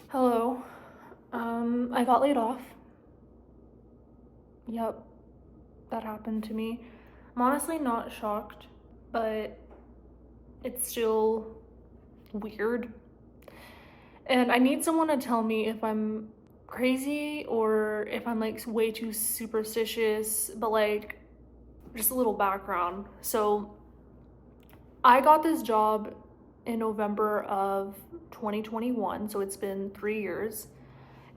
Hello. I got laid off. Yep, that happened to me. I'm honestly not shocked, but it's still weird. And I need someone to tell me if I'm crazy or if I'm like way too superstitious, but like just a little background. So, I got this job in November of 2021, so it's been 3 years.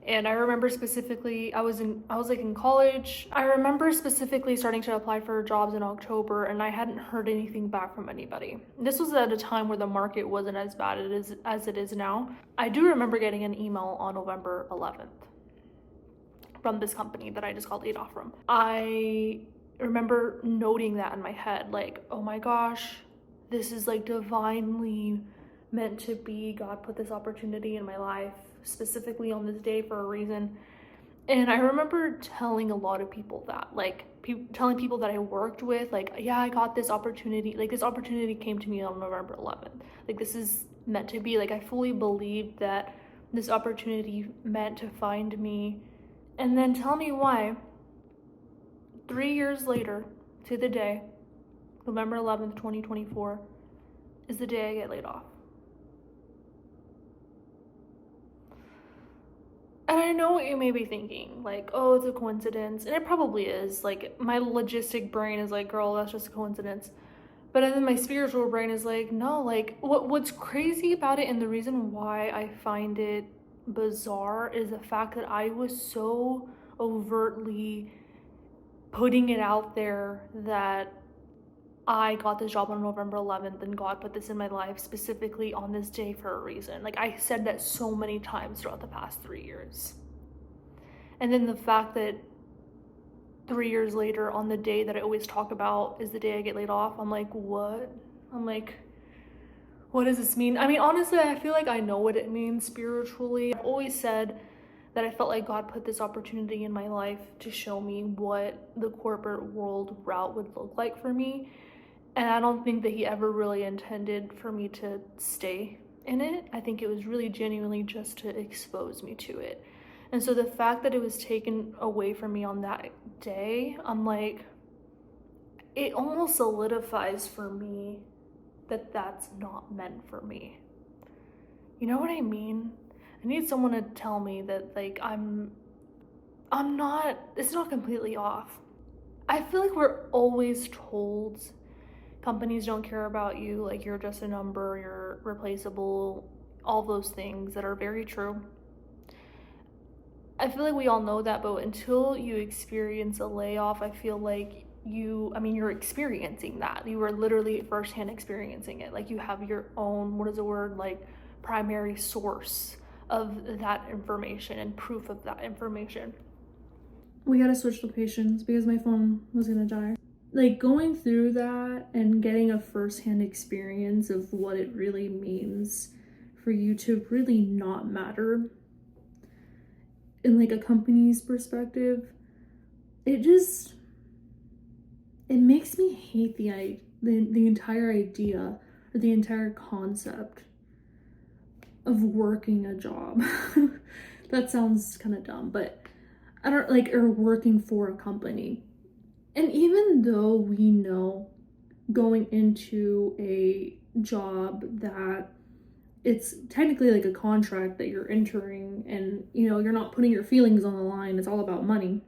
And I remember specifically I was like in college. I remember specifically starting to apply for jobs in October and I hadn't heard anything back from anybody. This was at a time where the market wasn't as bad as it is now. I do remember getting an email on November 11th from this company that I just got laid off from. I remember noting that in my head, like, oh my gosh, this is like divinely meant to be. God put this opportunity in my life specifically on this day for a reason. And I remember telling a lot of people that, like, telling people that I worked with, like, yeah, I got this opportunity. Like, this opportunity came to me on November 11th. Like, this is meant to be. Like, I fully believed that this opportunity meant to find me. And then tell me why, 3 years later to the day, November 11th, 2024, is the day I get laid off. And I know what you may be thinking, like, oh, it's a coincidence. And it probably is. Like, my logistic brain is like, girl, that's just a coincidence. But then my spiritual brain is like, no, like, what's crazy about it and the reason why I find it bizarre is the fact that I was so overtly putting it out there that I got this job on November 11th and God put this in my life specifically on this day for a reason. Like, I said that so many times throughout the past 3 years. And then the fact that 3 years later, on the day that I always talk about is the day I get laid off, I'm like, what? I'm like, what does this mean? I mean, honestly, I feel like I know what it means spiritually. I've always said that I felt like God put this opportunity in my life to show me what the corporate world route would look like for me. And I don't think that he ever really intended for me to stay in it. I think it was really genuinely just to expose me to it. And so the fact that it was taken away from me on that day, I'm like, it almost solidifies for me that that's not meant for me. You know what I mean? I need someone to tell me that, like, I'm not, it's not completely off. I feel like we're always told companies don't care about you, like, you're just a number, you're replaceable, all those things that are very true. I feel like we all know that, but until you experience a layoff, I feel like you're experiencing that. You are literally firsthand experiencing it. Like, you have your own, what is the word, like, primary source of that information and proof of that information. We gotta switch locations because my phone was gonna die. Like, going through that and getting a firsthand experience of what it really means for you to really not matter in like a company's perspective, it makes me hate the entire idea or the entire concept of working a job. That sounds kind of dumb, but I don't like, or working for a company. And even though we know going into a job that it's technically like a contract that you're entering and you're not putting your feelings on the line, it's all about money.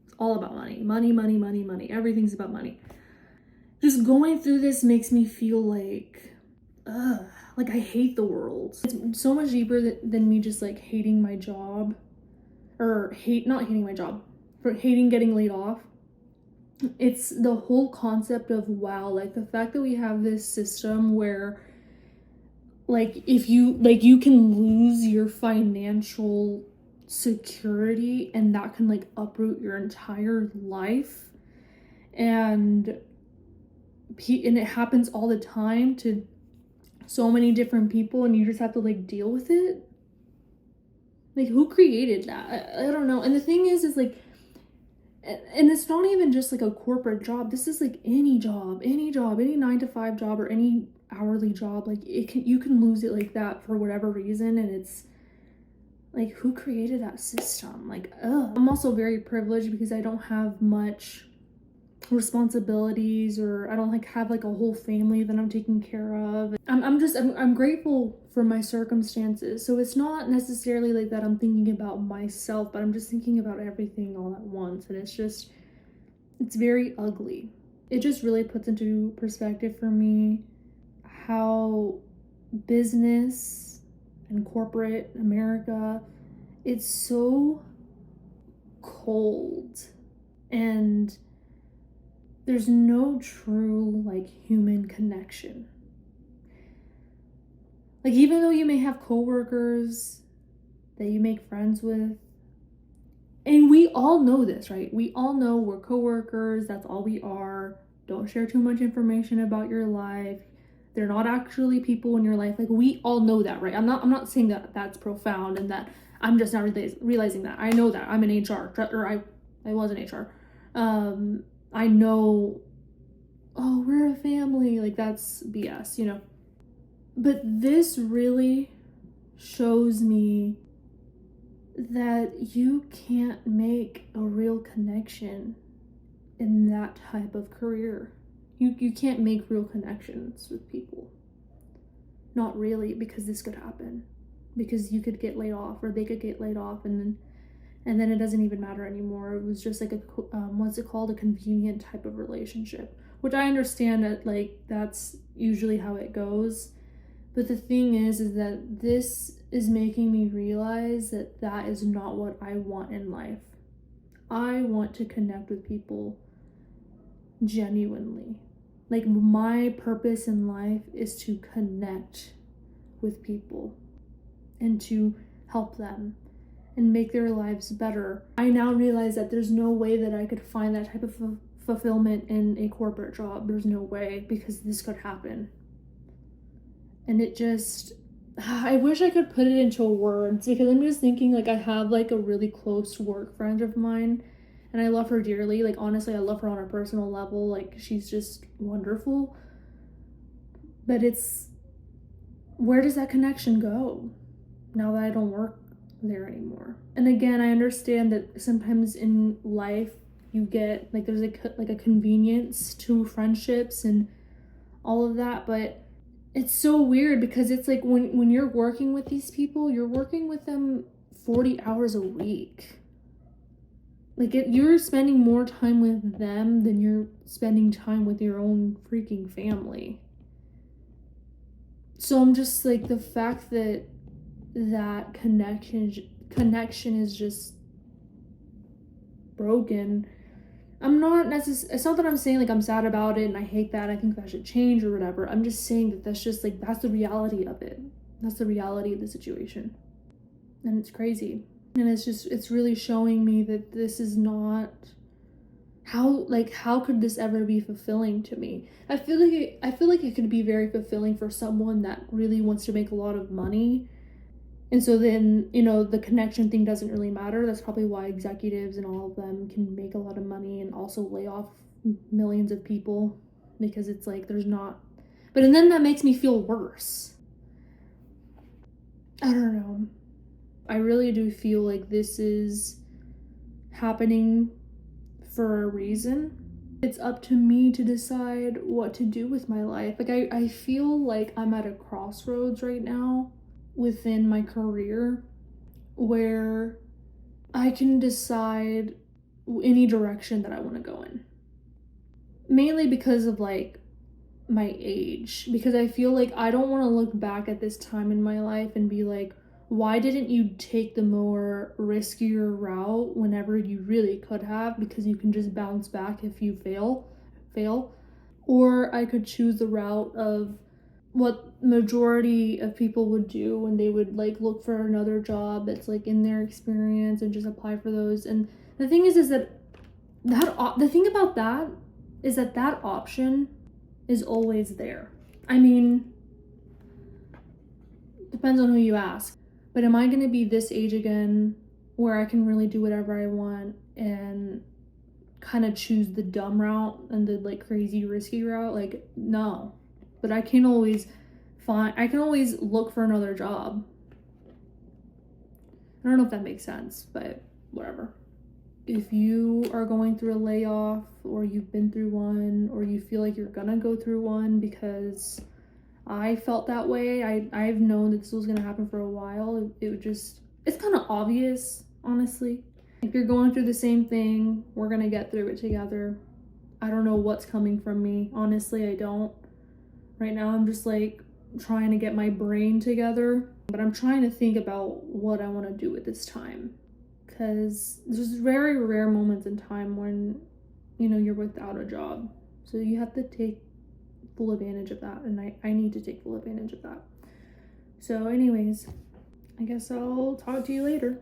It's all about money. Money, money, money, money. Everything's about money. Just going through this makes me feel like like I hate the world. It's so much deeper than me just like hating my job, or not hating my job, but hating getting laid off. It's the whole concept of, wow, like the fact that we have this system where, like, if you can lose your financial security and that can like uproot your entire life, and it happens all the time to so many different people, and you just have to like deal with it. Like, who created that? I don't know. And the thing is like, and it's not even just like a corporate job. This is like any job, any 9-to-5 job or any hourly job. Like, you can lose it like that for whatever reason, and Like, who created that system? Like, ugh. I'm also very privileged because I don't have much responsibilities, or I don't like have like a whole family that I'm taking care of. I'm grateful for my circumstances. So it's not necessarily like that I'm thinking about myself, but I'm just thinking about everything all at once. And it's very ugly. It just really puts into perspective for me how business and corporate America, it's so cold, and there's no true like human connection. Like, even though you may have coworkers that you make friends with, and we all know this, right? We all know we're coworkers, that's all we are. Don't share too much information about your life. They're not actually people in your life. Like, we all know that, right? I'm not saying that that's profound and that I'm just not realizing that. I know that. I'm in HR, or I was in HR. I know, oh, we're a family. Like, that's BS, you know? But this really shows me that you can't make a real connection in that type of career. You can't make real connections with people. Not really, because this could happen. Because you could get laid off, or they could get laid off, and then it doesn't even matter anymore. It was just like a what's it called, a convenient type of relationship, which I understand that like that's usually how it goes. But the thing is that this is making me realize that that is not what I want in life. I want to connect with people genuinely. Like, my purpose in life is to connect with people and to help them and make their lives better. I now realize that there's no way that I could find that type of fulfillment in a corporate job. There's no way, because this could happen. And it just, I wish I could put it into words, because I'm just thinking, like, I have like a really close work friend of mine, and I love her dearly. Like, honestly, I love her on a personal level. Like, she's just wonderful. But it's, where does that connection go now that I don't work there anymore? And again, I understand that sometimes in life you get like, there's like a convenience to friendships and all of that, but it's so weird because it's like when you're working with these people, you're working with them 40 hours a week. Like, you're spending more time with them than you're spending time with your own freaking family. So I'm just like, the fact that that connection is just broken. It's not that I'm saying like I'm sad about it and I hate that, I think that should change or whatever. I'm just saying that that's just like, that's the reality of it. That's the reality of the situation. And it's crazy. And it's really showing me that this is not how could this ever be fulfilling to me? I feel like it could be very fulfilling for someone that really wants to make a lot of money. And so then, you know, the connection thing doesn't really matter. That's probably why executives and all of them can make a lot of money and also lay off millions of people, because it's like there's not. But and then that makes me feel worse. I don't know. I really do feel like this is happening for a reason. It's up to me to decide what to do with my life. Like, I feel like I'm at a crossroads right now within my career where I can decide any direction that I want to go in. Mainly because of like my age, because I feel like I don't want to look back at this time in my life and be like, why didn't you take the more riskier route whenever you really could have, because you can just bounce back if you fail. Or I could choose the route of what majority of people would do when they would like look for another job that's like in their experience and just apply for those. And the thing is that the thing about that is that option is always there. I mean, depends on who you ask. But am I going to be this age again where I can really do whatever I want and kind of choose the dumb route and the like crazy risky route? Like, no. But I can always look for another job. I don't know if that makes sense, but whatever. If you are going through a layoff, or you've been through one, or you feel like you're gonna go through one, because I felt that way. I've known that this was gonna happen for a while. It's kind of obvious, honestly. If you're going through the same thing, we're gonna get through it together. I don't know what's coming from me. Honestly, I don't. Right now, I'm just like trying to get my brain together, but I'm trying to think about what I want to do with this time, because there's very rare moments in time when, you know, you're without a job. So you have to take full advantage of that, and I need to take full advantage of that. So anyways, I guess I'll talk to you later.